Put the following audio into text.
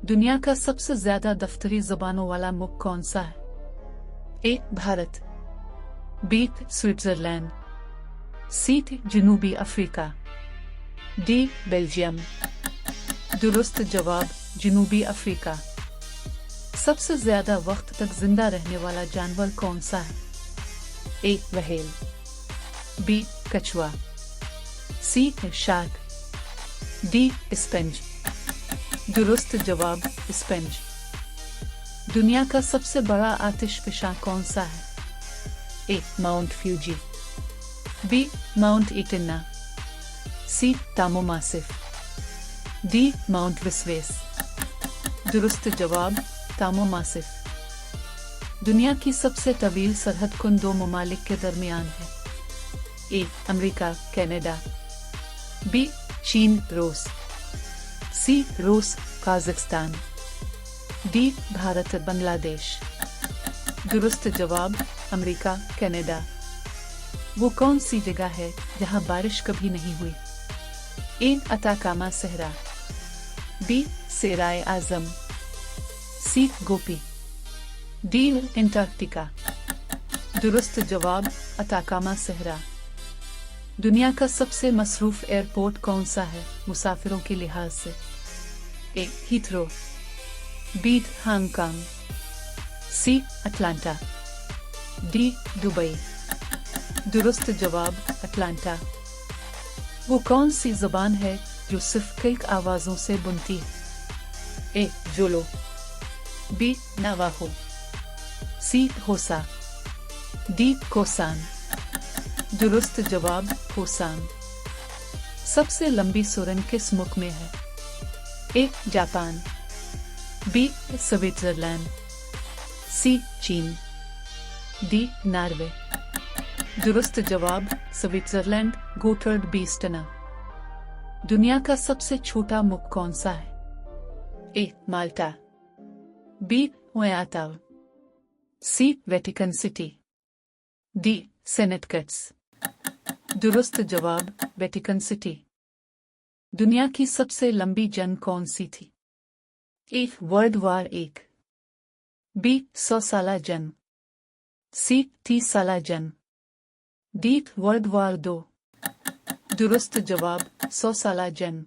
दुनिया का सबसे ज्यादा दफ्तरी ज़बानों वाला मुल्क कौन सा है? ए. भारत, बी. स्विट्जरलैंड, सी. जनूबी अफ्रीका, डी. बेल्जियम। दुरुस्त जवाब जनूबी अफ्रीका। सबसे ज्यादा वक्त तक जिंदा रहने वाला जानवर कौन सा है? ए. Whale, B. कछुआ, सी. Shark, D. स्पंज। दुरुस्त जवाब स्पंज। दुनिया का सबसे बड़ा आतिशफशा कौन सा है? A. Mount Fuji, B. Mount Etna, C. Tamu massif, D. Mount Vesuvius. दुरुस्त जवाब तामो मासिफ। दुनिया की सबसे तवील सरहद किन दो ममालिक के दरमियान है? ए. America Canada, B. चीन रूस, सी. रूस काजाख्स्तान, डी. भारत बांग्लादेश। दुरुस्त जवाब अमेरिका कनाडा। वो कौन सी जगह है जहां बारिश कभी नहीं हुई? ए. अताकामा सहरा, बी. सेराय आजम, सी. गोपी, डी. अंटार्कटिका। दुरुस्त जवाब अताकामा सहरा। दुनिया का सबसे मसरूफ एयरपोर्ट कौन सा है मुसाफिरों के लिहाज से? A. Heathrow, B. Hong Kong, C. Atlanta, D. Dubai. दुरुस्त जवाब अटलांटा। वो कौन सी ज़बान है जो सिर्फ कई आवाज़ों से बुनती है? ए. जोलो, बी. नावाहो, सी. होसा, डी. कोसान। दुरुस्त जवाब कोसान। सबसे लंबी सुरंग किस मुल्क में है? A. Japan, B. Switzerland, C. चीन, डी. नॉर्वे। दुरुस्त जवाब स्विट्जरलैंड गोथर्ड बीस्टना। दुनिया का सबसे छोटा मुल्क कौन सा है? ए. Malta, B. हुआताओ, C. Vatican city, D. Saint Kitts. दुरुस्त जवाब वेटिकन सिटी। दुनिया की सबसे लंबी जंग कौन सी थी? ए. World war 1, B. 100 साला जंग, सी. 30 साला जंग, डी. World war 2। दुरुस्त जवाब 100 साला जंग।